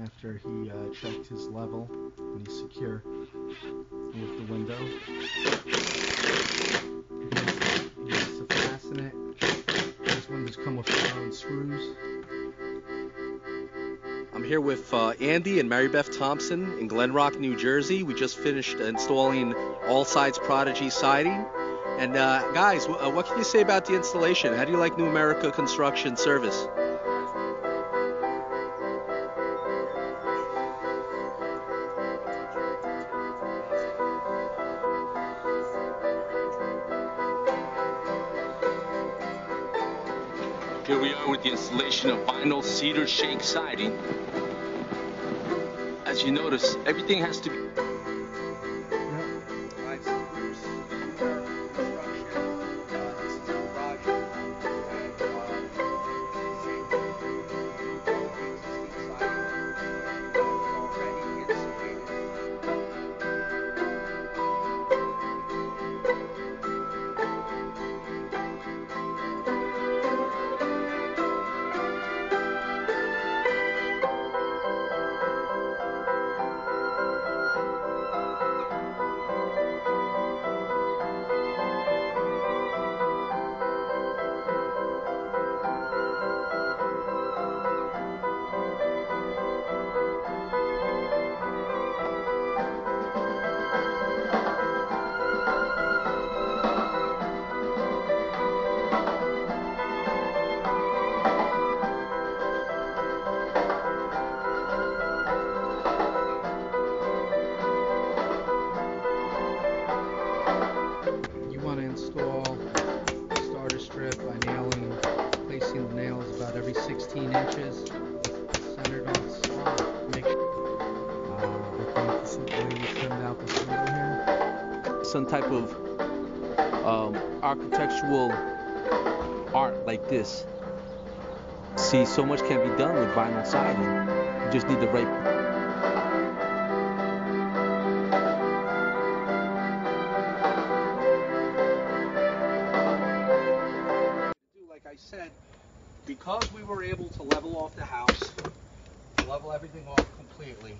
after he checked his level and he's secure with the window. He has to fasten it. These windows come with their own screws. I'm here with Andy and Mary Beth Thompson in Glen Rock, New Jersey. We just finished installing All Sides Prodigy siding. And guys, what can you say about the installation? How do you like New America Construction service? Here we are with the installation of vinyl cedar shake siding. As you notice, everything has to be placing the nails about every 16 inches, centered on the slot. Make sure. I think this is the way we trimmed out the table here. some type of architectural art like this. See, so much can be done with vinyl siding. You just need the right. Like I said, because we were able to level off the house, level everything off completely.